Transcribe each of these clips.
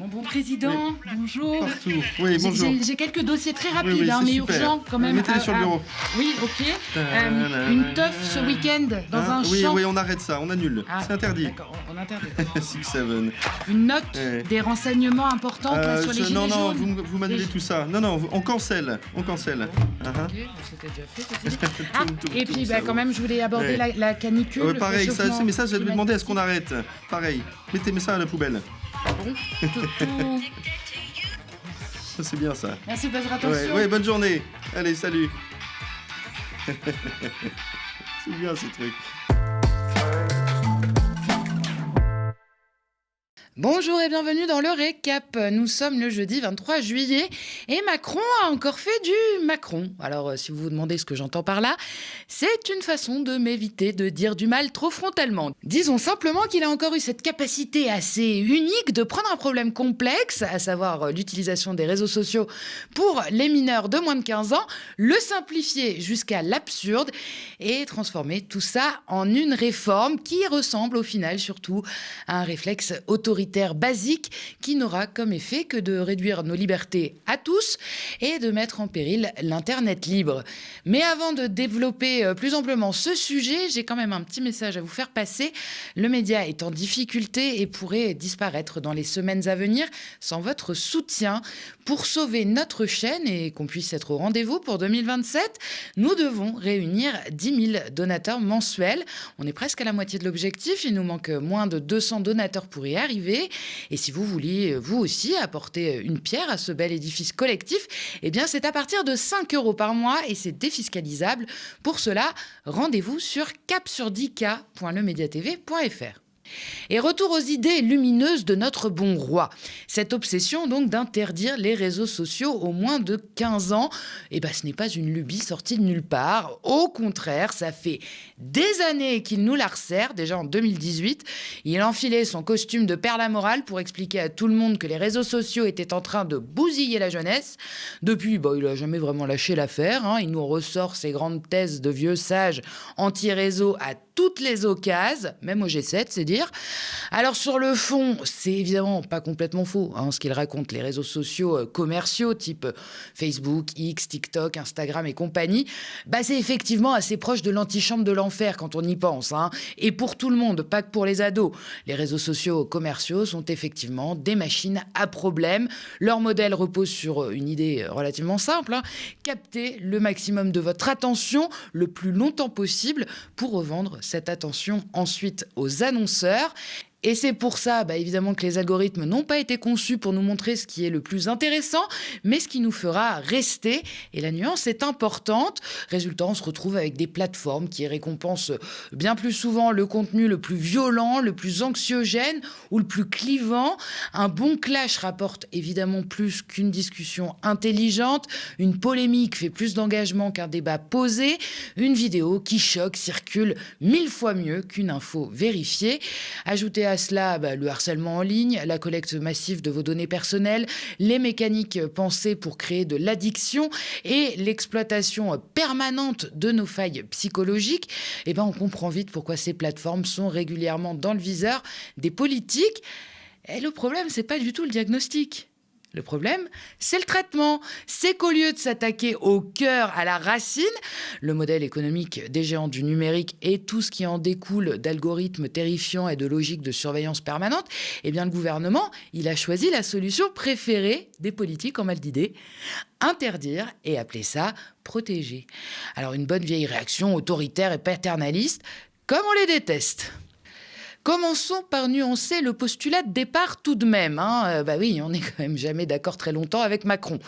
Mon bon président, bonjour. Partout. Oui, bonjour. J'ai quelques dossiers très rapides, Oui, mais super. urgents quand même. Mettez-les sur le bureau. Oui, ok. Une teuf ce week-end dans un champ. Oui, on arrête ça, on annule. C'est interdit. D'accord, on interdit. 6-7. Une note, des renseignements importants sur les gilets non, jaunes. vous m'annulez tout ça. Non, on cancelle. Ok, c'était déjà fait, ceci dit. Et puis, quand même, je voulais aborder la canicule. Pareil, le mais ça, je vais demander à ce qu'on arrête. Pareil. Mettez ça à la poubelle. Bon, tout. C'est bien ça. Merci de votre attention. Ouais, bonne journée. Allez, salut. C'est bien ce truc. Bonjour et bienvenue dans le récap. Nous sommes le jeudi 23 juillet et Macron a encore fait du Macron. Alors, si vous vous demandez ce que j'entends par là, c'est une façon de m'éviter de dire du mal trop frontalement. Disons simplement qu'il a encore eu cette capacité assez unique de prendre un problème complexe, à savoir l'utilisation des réseaux sociaux pour les mineurs de moins de 15 ans, le simplifier jusqu'à l'absurde et transformer tout ça en une réforme qui ressemble au final surtout à un réflexe autoritaire basique qui n'aura comme effet que de réduire nos libertés à tous et de mettre en péril l'Internet libre. Mais avant de développer plus amplement ce sujet, j'ai quand même un petit message à vous faire passer. Le média est en difficulté et pourrait disparaître dans les semaines à venir sans votre soutien. Pour sauver notre chaîne et qu'on puisse être au rendez-vous pour 2027, nous devons réunir 10 000 donateurs mensuels. On est presque à la moitié de l'objectif. Il nous manque moins de 200 donateurs pour y arriver. Et si vous vouliez, vous aussi, apporter une pierre à ce bel édifice collectif, eh bien, c'est à partir de 5 € par mois et c'est défiscalisable. Pour cela, rendez-vous sur capsurdika.lemediatv.fr. Et retour aux idées lumineuses de notre bon roi. Cette obsession donc d'interdire les réseaux sociaux aux moins de 15 ans, ce n'est pas une lubie sortie de nulle part. Au contraire, ça fait des années qu'il nous la resserre. Déjà en 2018, il enfilait son costume de père la morale pour expliquer à tout le monde que les réseaux sociaux étaient en train de bousiller la jeunesse. Depuis, il n'a jamais vraiment lâché l'affaire. Il nous ressort ses grandes thèses de vieux sages anti-réseau à toutes les occasions, même au G7, c'est dire. Alors sur le fond, c'est évidemment pas complètement faux, ce qu'il raconte. Les réseaux sociaux commerciaux type Facebook, X, TikTok, Instagram et compagnie, c'est effectivement assez proche de l'antichambre de l'enfer quand on y pense. Et pour tout le monde, pas que pour les ados. Les réseaux sociaux commerciaux sont effectivement des machines à problème. Leur modèle repose sur une idée relativement simple, capter le maximum de votre attention le plus longtemps possible pour revendre cette attention ensuite aux annonceurs. Et c'est pour ça, évidemment, que les algorithmes n'ont pas été conçus pour nous montrer ce qui est le plus intéressant, mais ce qui nous fera rester. Et la nuance est importante. Résultat, on se retrouve avec des plateformes qui récompensent bien plus souvent le contenu le plus violent, le plus anxiogène ou le plus clivant. Un bon clash rapporte évidemment plus qu'une discussion intelligente. Une polémique fait plus d'engagement qu'un débat posé. Une vidéo qui choque circule 1000 fois mieux qu'une info vérifiée. Ajoutez à cela le harcèlement en ligne, la collecte massive de vos données personnelles, les mécaniques pensées pour créer de l'addiction et l'exploitation permanente de nos failles psychologiques, on comprend vite pourquoi ces plateformes sont régulièrement dans le viseur des politiques. Et le problème, c'est pas du tout le diagnostic. Le problème, c'est le traitement. C'est qu'au lieu de s'attaquer au cœur, à la racine, le modèle économique des géants du numérique et tout ce qui en découle d'algorithmes terrifiants et de logiques de surveillance permanente, le gouvernement, il a choisi la solution préférée des politiques en mal d'idées, interdire et appeler ça protéger. Alors une bonne vieille réaction autoritaire et paternaliste, comme on les déteste. Commençons par nuancer le postulat de départ tout de même. Oui, on n'est quand même jamais d'accord très longtemps avec Macron.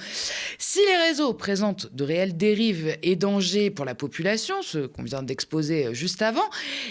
Si les réseaux présentent de réelles dérives et dangers pour la population, ce qu'on vient d'exposer juste avant,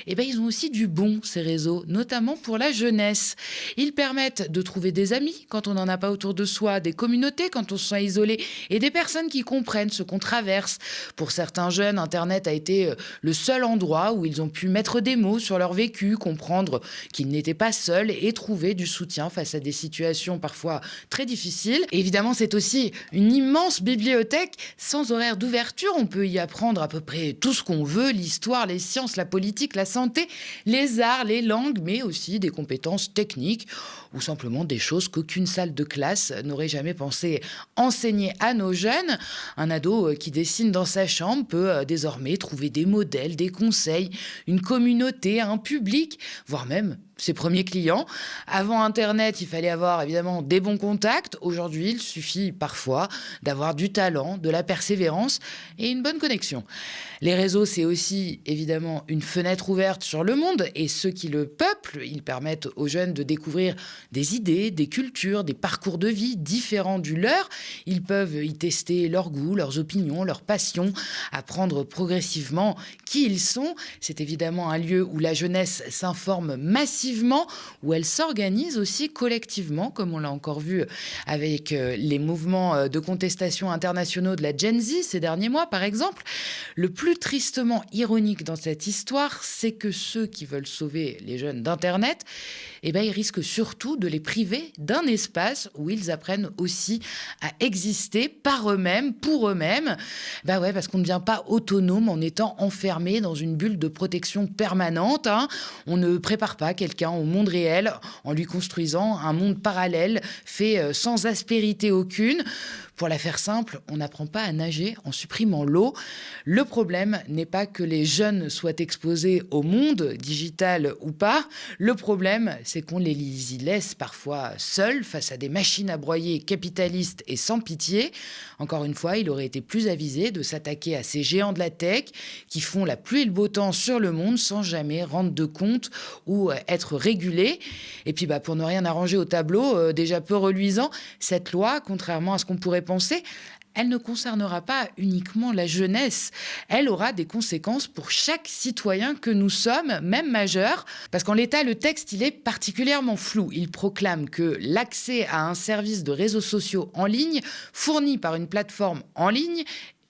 ils ont aussi du bon, ces réseaux, notamment pour la jeunesse. Ils permettent de trouver des amis quand on n'en a pas autour de soi, des communautés quand on se sent isolé et des personnes qui comprennent ce qu'on traverse. Pour certains jeunes, Internet a été le seul endroit où ils ont pu mettre des mots sur leur vécu, comprendre comprendre qu'il n'était pas seul et trouver du soutien face à des situations parfois très difficiles. Et évidemment, c'est aussi une immense bibliothèque sans horaire d'ouverture. On peut y apprendre à peu près tout ce qu'on veut, l'histoire, les sciences, la politique, la santé, les arts, les langues, mais aussi des compétences techniques ou simplement des choses qu'aucune salle de classe n'aurait jamais pensé enseigner à nos jeunes. Un ado qui dessine dans sa chambre peut désormais trouver des modèles, des conseils, une communauté, un public, voire même ses premiers clients. Avant Internet, il fallait avoir évidemment des bons contacts. Aujourd'hui, il suffit parfois d'avoir du talent, de la persévérance et une bonne connexion. Les réseaux, c'est aussi évidemment une fenêtre ouverte sur le monde et ceux qui le peuplent, ils permettent aux jeunes de découvrir des idées, des cultures, des parcours de vie différents du leur. Ils peuvent y tester leurs goûts, leurs opinions, leurs passions, apprendre progressivement qui ils sont. C'est évidemment un lieu où la jeunesse s'informe massivement, où elle s'organise aussi collectivement, comme on l'a encore vu avec les mouvements de contestation internationaux de la Gen Z ces derniers mois, par exemple. Le plus tristement ironique dans cette histoire, c'est que ceux qui veulent sauver les jeunes d'Internet, ils risquent surtout de les priver d'un espace où ils apprennent aussi à exister par eux-mêmes, pour eux-mêmes. Parce qu'on ne devient pas autonome en étant enfermé dans une bulle de protection permanente. On ne prépare pas quelqu'un au monde réel en lui construisant un monde parallèle fait sans aspérité aucune. Pour la faire simple, on n'apprend pas à nager en supprimant l'eau. Le problème n'est pas que les jeunes soient exposés au monde, digital ou pas. Le problème, c'est qu'on les y laisse parfois seuls face à des machines à broyer capitalistes et sans pitié. Encore une fois, il aurait été plus avisé de s'attaquer à ces géants de la tech qui font la pluie et le beau temps sur le monde sans jamais rendre de compte ou être régulés. Et puis, pour ne rien arranger au tableau, déjà peu reluisant, cette loi, contrairement à ce qu'on pourrait penser, elle ne concernera pas uniquement la jeunesse. Elle aura des conséquences pour chaque citoyen que nous sommes, même majeurs. Parce qu'en l'état, le texte, il est particulièrement flou. Il proclame que l'accès à un service de réseaux sociaux en ligne fourni par une plateforme en ligne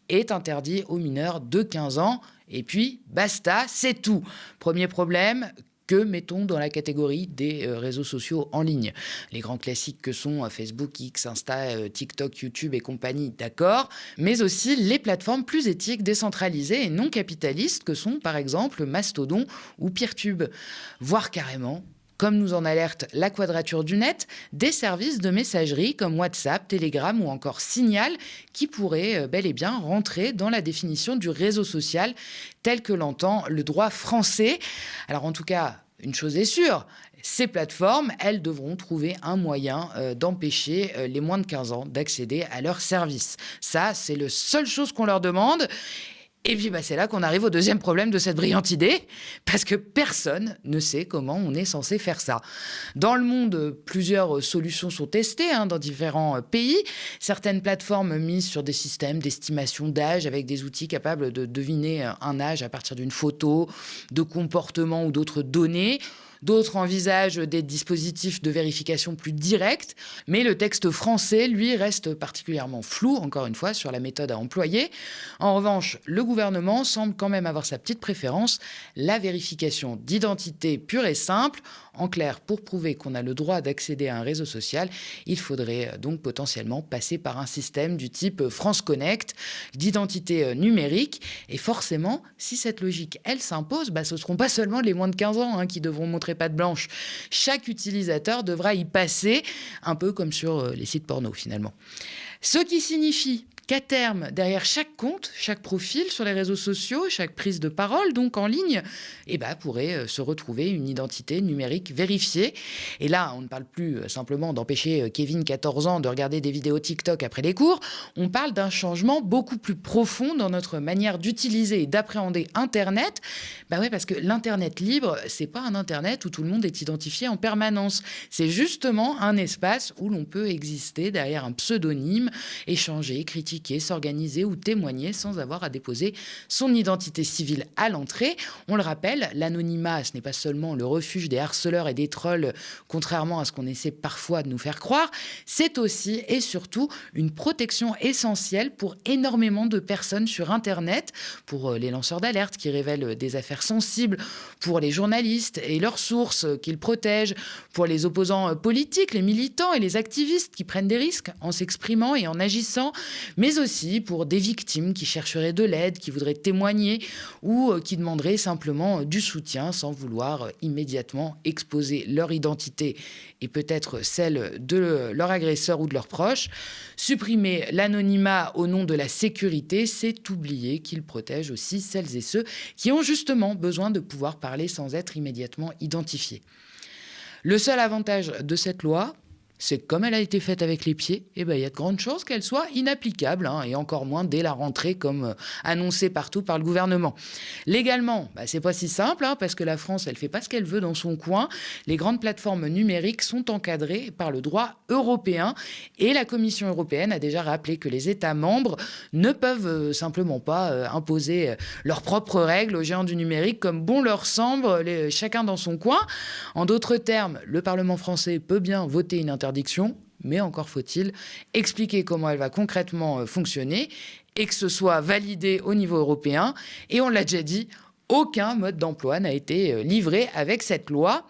est interdit aux mineurs de 15 ans. Et puis, basta, c'est tout. Premier problème, que mettons dans la catégorie des réseaux sociaux en ligne. Les grands classiques que sont Facebook, X, Insta, TikTok, YouTube et compagnie, d'accord, mais aussi les plateformes plus éthiques, décentralisées et non capitalistes que sont par exemple Mastodon ou Peertube, voire carrément, comme nous en alerte la Quadrature du Net, des services de messagerie comme WhatsApp, Telegram ou encore Signal qui pourraient bel et bien rentrer dans la définition du réseau social tel que l'entend le droit français. Alors en tout cas, une chose est sûre, ces plateformes, elles devront trouver un moyen d'empêcher les moins de 15 ans d'accéder à leurs services. Ça, c'est la seule chose qu'on leur demande. Et puis c'est là qu'on arrive au deuxième problème de cette brillante idée, parce que personne ne sait comment on est censé faire ça. Dans le monde, plusieurs solutions sont testées dans différents pays. Certaines plateformes misent sur des systèmes d'estimation d'âge avec des outils capables de deviner un âge à partir d'une photo, de comportement ou d'autres données. D'autres envisagent des dispositifs de vérification plus directs, mais le texte français, lui, reste particulièrement flou, encore une fois, sur la méthode à employer. En revanche, le gouvernement semble quand même avoir sa petite préférence, la vérification d'identité pure et simple. En clair, pour prouver qu'on a le droit d'accéder à un réseau social, il faudrait donc potentiellement passer par un système du type France Connect, d'identité numérique. Et forcément, si cette logique, elle s'impose, ce ne seront pas seulement les moins de 15 ans qui devront montrer patte blanche. Chaque utilisateur devra y passer, un peu comme sur les sites porno finalement. Ce qui signifie qu'à terme, derrière chaque compte, chaque profil sur les réseaux sociaux, chaque prise de parole, donc en ligne, pourrait se retrouver une identité numérique vérifiée. Et là, on ne parle plus simplement d'empêcher Kevin, 14 ans, de regarder des vidéos TikTok après les cours. On parle d'un changement beaucoup plus profond dans notre manière d'utiliser et d'appréhender Internet. Parce que l'Internet libre, c'est pas un Internet où tout le monde est identifié en permanence. C'est justement un espace où l'on peut exister derrière un pseudonyme, échanger, critiquer, critiquer, s'organiser ou témoigner sans avoir à déposer son identité civile à l'entrée. On le rappelle, l'anonymat, ce n'est pas seulement le refuge des harceleurs et des trolls, contrairement à ce qu'on essaie parfois de nous faire croire, c'est aussi et surtout une protection essentielle pour énormément de personnes sur Internet, pour les lanceurs d'alerte qui révèlent des affaires sensibles, pour les journalistes et leurs sources qu'ils protègent, pour les opposants politiques, les militants et les activistes qui prennent des risques en s'exprimant et en agissant, mais aussi pour des victimes qui chercheraient de l'aide, qui voudraient témoigner ou qui demanderaient simplement du soutien sans vouloir immédiatement exposer leur identité et peut-être celle de leur agresseur ou de leurs proches. Supprimer l'anonymat au nom de la sécurité, c'est oublier qu'il protège aussi celles et ceux qui ont justement besoin de pouvoir parler sans être immédiatement identifiés. Le seul avantage de cette loi, c'est que comme elle a été faite avec les pieds, il y a de grandes chances qu'elle soit inapplicable, et encore moins dès la rentrée, comme annoncé partout par le gouvernement. Légalement, c'est pas si simple, parce que la France, elle fait pas ce qu'elle veut dans son coin. Les grandes plateformes numériques sont encadrées par le droit européen, et la Commission européenne a déjà rappelé que les États membres ne peuvent simplement pas imposer leurs propres règles aux géants du numérique comme bon leur semble, chacun dans son coin. En d'autres termes, le Parlement français peut bien voter une interdiction, mais encore faut-il expliquer comment elle va concrètement fonctionner et que ce soit validé au niveau européen. Et on l'a déjà dit, aucun mode d'emploi n'a été livré avec cette loi.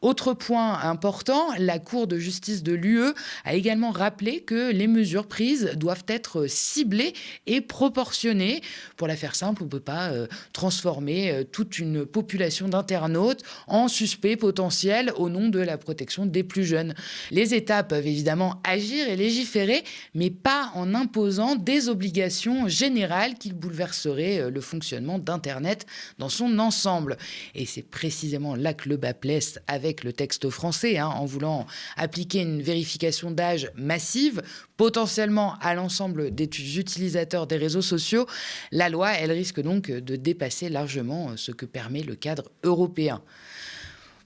Autre point important, la Cour de justice de l'UE a également rappelé que les mesures prises doivent être ciblées et proportionnées. Pour la faire simple, on ne peut pas transformer toute une population d'internautes en suspects potentiels au nom de la protection des plus jeunes. Les États peuvent évidemment agir et légiférer, mais pas en imposant des obligations générales qui bouleverseraient le fonctionnement d'Internet dans son ensemble. Et c'est précisément là que le bât blesse avec le texte français, en voulant appliquer une vérification d'âge massive, potentiellement à l'ensemble des utilisateurs des réseaux sociaux. La loi, elle risque donc de dépasser largement ce que permet le cadre européen.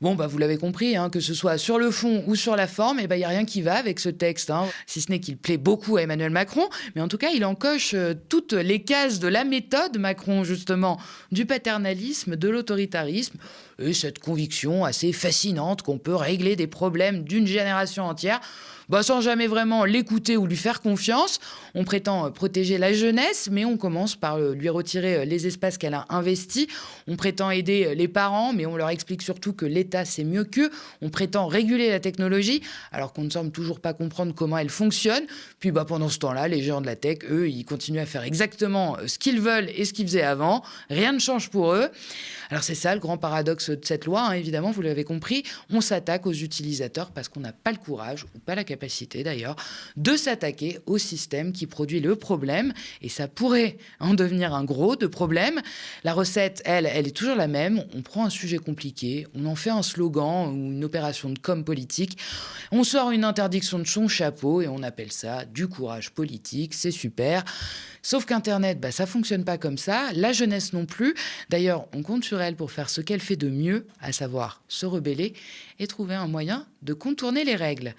Bon, vous l'avez compris, que ce soit sur le fond ou sur la forme, il n'y a rien qui va avec ce texte, si ce n'est qu'il plaît beaucoup à Emmanuel Macron, mais en tout cas, il encoche toutes les cases de la méthode Macron, justement, du paternalisme, de l'autoritarisme, et cette conviction assez fascinante qu'on peut régler des problèmes d'une génération entière, sans jamais vraiment l'écouter ou lui faire confiance. On prétend protéger la jeunesse, mais on commence par lui retirer les espaces qu'elle a investis. On prétend aider les parents, mais on leur explique surtout que l'État, c'est mieux qu'eux. On prétend réguler la technologie, alors qu'on ne semble toujours pas comprendre comment elle fonctionne. Puis pendant ce temps-là, les géants de la tech, eux, ils continuent à faire exactement ce qu'ils veulent et ce qu'ils faisaient avant. Rien ne change pour eux. Alors c'est ça le grand paradoxe de cette loi, évidemment, vous l'avez compris. On s'attaque aux utilisateurs parce qu'on n'a pas le courage, ou pas la capacité d'ailleurs, de s'attaquer au système qui produit le problème. Et ça pourrait en devenir un gros de problème. La recette, elle est toujours la même. On prend un sujet compliqué, on en fait un slogan ou une opération de com politique. On sort une interdiction de son chapeau et on appelle ça du courage politique. C'est super. Sauf qu'Internet, ça fonctionne pas comme ça. La jeunesse non plus. D'ailleurs, on compte sur elle pour faire ce qu'elle fait de mieux, à savoir se rebeller et trouver un moyen de contourner les règles.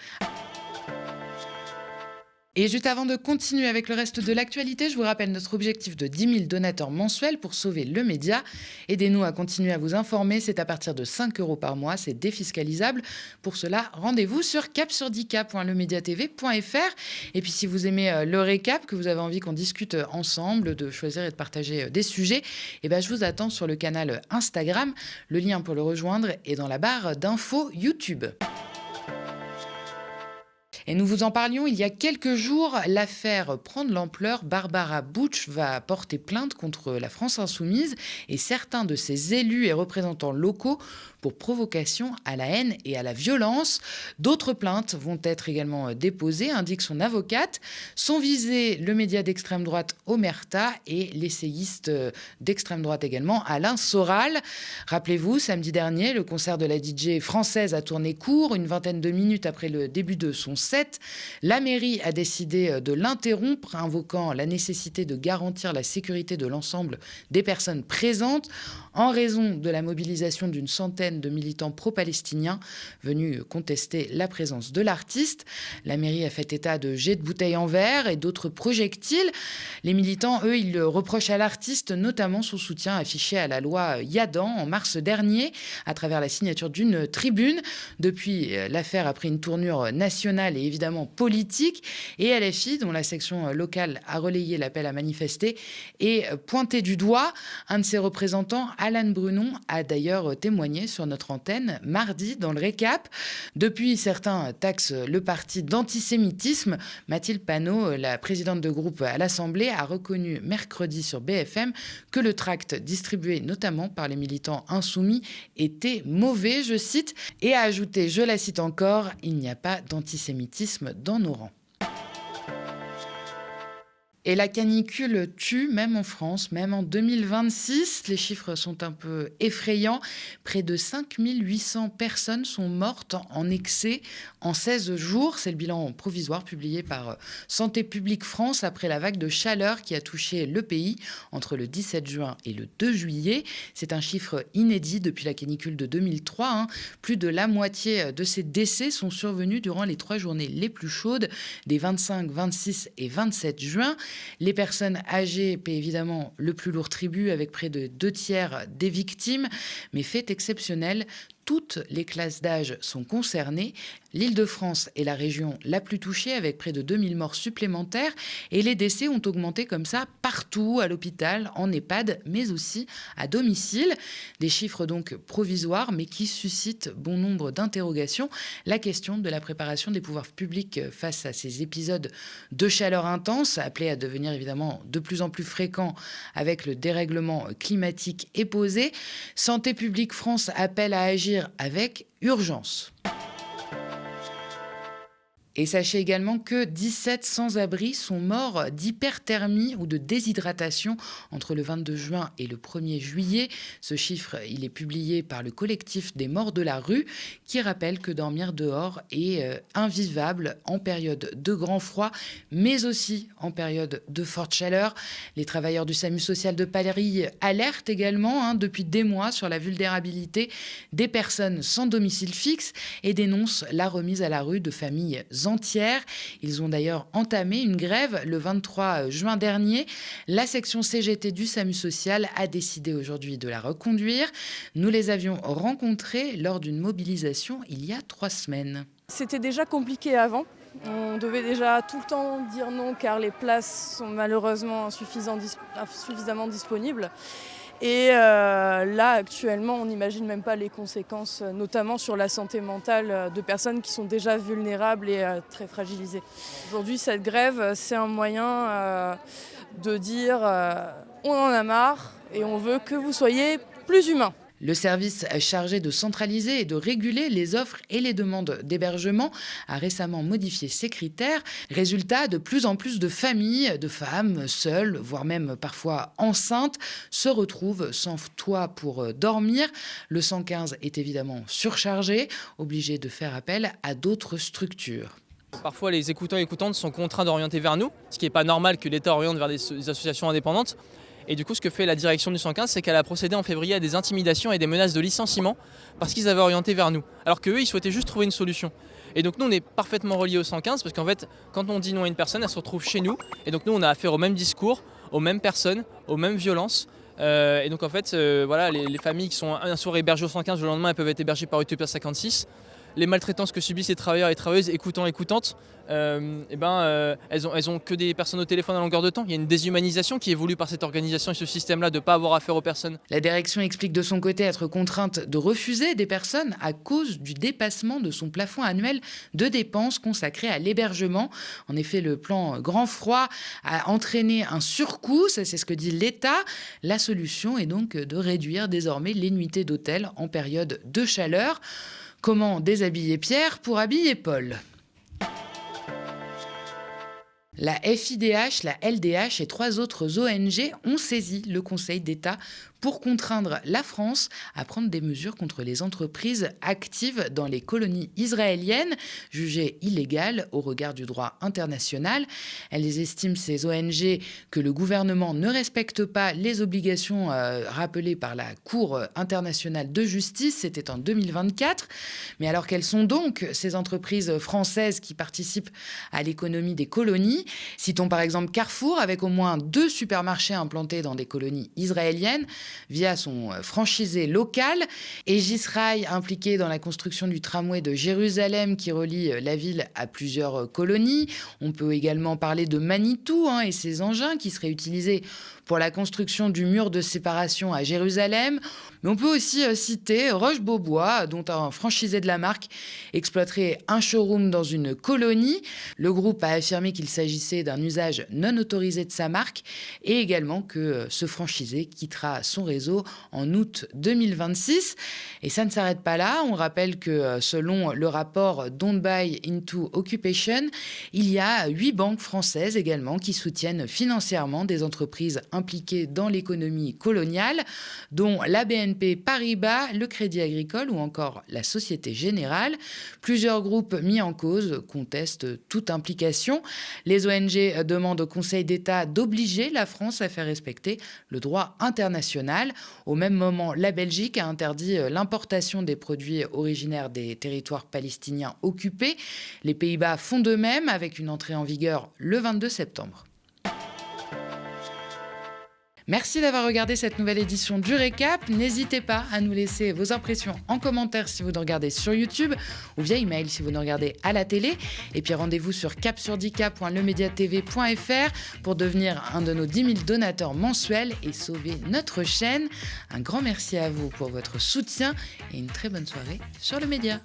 Et juste avant de continuer avec le reste de l'actualité, je vous rappelle notre objectif de 10 000 donateurs mensuels pour sauver le média. Aidez-nous à continuer à vous informer. C'est à partir de 5 € par mois. C'est défiscalisable. Pour cela, rendez-vous sur capsurdica.lemediatv.fr. Et puis, si vous aimez le récap, que vous avez envie qu'on discute ensemble, de choisir et de partager des sujets, je vous attends sur le canal Instagram. Le lien pour le rejoindre est dans la barre d'infos YouTube. Et nous vous en parlions il y a quelques jours, l'affaire prend de l'ampleur. Barbara Butch va porter plainte contre la France Insoumise et certains de ses élus et représentants locaux pour provocation à la haine et à la violence. D'autres plaintes vont être également déposées, indique son avocate. Sont visés le média d'extrême droite Omerta et l'essayiste d'extrême droite également, Alain Soral. Rappelez-vous, samedi dernier, le concert de la DJ française a tourné court, une vingtaine de minutes après le début de son 7. La mairie a décidé de l'interrompre, invoquant la nécessité de garantir la sécurité de l'ensemble des personnes présentes en raison de la mobilisation d'une centaine de militants pro-palestiniens venus contester la présence de l'artiste. La mairie a fait état de jets de bouteilles en verre et d'autres projectiles. Les militants, eux, ils reprochent à l'artiste notamment son soutien affiché à la loi Yadan en mars dernier à travers la signature d'une tribune. Depuis, l'affaire a pris une tournure nationale et évidemment politique. Et LFI, dont la section locale a relayé l'appel à manifester, est pointé du doigt. Un de ses représentants, Alan Brunon, a d'ailleurs témoigné sur notre antenne mardi dans le récap. Depuis, certains taxent le parti d'antisémitisme. Mathilde Panot, la présidente de groupe à l'Assemblée, a reconnu mercredi sur BFM que le tract distribué notamment par les militants insoumis était mauvais, je cite, et a ajouté, je la cite encore, « Il n'y a pas d'antisémitisme dans nos rangs ». Et la canicule tue, même en France, même en 2026. Les chiffres sont un peu effrayants. Près de 5800 personnes sont mortes en excès en 16 jours. C'est le bilan provisoire publié par Santé publique France après la vague de chaleur qui a touché le pays entre le 17 juin et le 2 juillet. C'est un chiffre inédit depuis la canicule de 2003. Plus de la moitié de ces décès sont survenus durant les 3 journées les plus chaudes des 25, 26 et 27 juin. Les personnes âgées paient évidemment le plus lourd tribut avec près de 2/3 des victimes. Mais fait exceptionnel, toutes les classes d'âge sont concernées. L'Île-de-France est la région la plus touchée avec près de 2000 morts supplémentaires et les décès ont augmenté comme ça partout, à l'hôpital, en EHPAD, mais aussi à domicile. Des chiffres donc provisoires mais qui suscitent bon nombre d'interrogations. La question de la préparation des pouvoirs publics face à ces épisodes de chaleur intense, appelés à devenir évidemment de plus en plus fréquents avec le dérèglement climatique, est posée. Santé publique France appelle à agir avec urgence. Et sachez également que 17 sans-abri sont morts d'hyperthermie ou de déshydratation entre le 22 juin et le 1er juillet. Ce chiffre, il est publié par le collectif des morts de la rue qui rappelle que dormir dehors est invivable en période de grand froid, mais aussi en période de forte chaleur. Les travailleurs du SAMU social de Paris alertent également depuis des mois sur la vulnérabilité des personnes sans domicile fixe et dénoncent la remise à la rue de familles entières. Ils ont d'ailleurs entamé une grève le 23 juin dernier. La section CGT du SAMU social a décidé aujourd'hui de la reconduire. Nous les avions rencontrés lors d'une mobilisation il y a 3 semaines. C'était déjà compliqué avant. On devait déjà tout le temps dire non car les places sont malheureusement insuffisamment disponibles. Et là, actuellement, on n'imagine même pas les conséquences, notamment sur la santé mentale de personnes qui sont déjà vulnérables et très fragilisées. Aujourd'hui, cette grève, c'est un moyen de dire on en a marre et on veut que vous soyez plus humains. Le service chargé de centraliser et de réguler les offres et les demandes d'hébergement a récemment modifié ses critères. Résultat, de plus en plus de familles, de femmes seules, voire même parfois enceintes, se retrouvent sans toit pour dormir. Le 115 est évidemment surchargé, obligé de faire appel à d'autres structures. Parfois, les écoutants et écoutantes sont contraints d'orienter vers nous, ce qui n'est pas normal que l'État oriente vers des associations indépendantes. Et du coup, ce que fait la direction du 115, c'est qu'elle a procédé en février à des intimidations et des menaces de licenciement parce qu'ils avaient orienté vers nous. Alors qu'eux, ils souhaitaient juste trouver une solution. Et donc nous, on est parfaitement reliés au 115 parce qu'en fait, quand on dit non à une personne, elle se retrouve chez nous. Et donc nous, on a affaire au même discours, aux mêmes personnes, aux mêmes violences. Et donc en fait, voilà, les familles qui sont un soir hébergées au 115, le lendemain, elles peuvent être hébergées par Utopia 56. Les maltraitances que subissent les travailleurs et travailleuses, écoutants et écoutantes, elles ont que des personnes au téléphone à longueur de temps. Il y a une déshumanisation qui est voulue par cette organisation et ce système-là de ne pas avoir affaire aux personnes. La direction explique de son côté être contrainte de refuser des personnes à cause du dépassement de son plafond annuel de dépenses consacrées à l'hébergement. En effet, le plan Grand Froid a entraîné un surcoût, c'est ce que dit l'État. La solution est donc de réduire désormais les nuitées d'hôtel en période de chaleur. Comment déshabiller Pierre pour habiller Paul ? La FIDH, la LDH et 3 autres ONG ont saisi le Conseil d'État pour contraindre la France à prendre des mesures contre les entreprises actives dans les colonies israéliennes, jugées illégales au regard du droit international. Elles estiment, ces ONG, que le gouvernement ne respecte pas les obligations rappelées par la Cour internationale de justice. C'était en 2024. Mais alors, quelles sont donc ces entreprises françaises qui participent à l'économie des colonies? Citons par exemple Carrefour, avec au moins 2 supermarchés implantés dans des colonies israéliennes via son franchisé local, et Gisraï, impliqué dans la construction du tramway de Jérusalem qui relie la ville à plusieurs colonies. On peut également parler de Manitou et ses engins qui seraient utilisés pour la construction du mur de séparation à Jérusalem. Mais on peut aussi citer Roche-Beaubois, dont un franchisé de la marque exploiterait un showroom dans une colonie. Le groupe a affirmé qu'il s'agissait d'un usage non autorisé de sa marque et également que ce franchisé quittera son réseau en août 2026. Et ça ne s'arrête pas là. On rappelle que selon le rapport Don't Buy Into Occupation, il y a 8 banques françaises également qui soutiennent financièrement des entreprises impliquées dans l'économie coloniale, dont la BNP Paribas, le Crédit Agricole ou encore la Société Générale. Plusieurs groupes mis en cause contestent toute implication. Les ONG demandent au Conseil d'État d'obliger la France à faire respecter le droit international. Au même moment, la Belgique a interdit l'importation des produits originaires des territoires palestiniens occupés. Les Pays-Bas font de même avec une entrée en vigueur le 22 septembre. Merci d'avoir regardé cette nouvelle édition du Récap. N'hésitez pas à nous laisser vos impressions en commentaire si vous nous regardez sur YouTube ou via email si vous nous regardez à la télé. Et puis rendez-vous sur capsurdika.lemediatv.fr pour devenir un de nos 10 000 donateurs mensuels et sauver notre chaîne. Un grand merci à vous pour votre soutien et une très bonne soirée sur le média.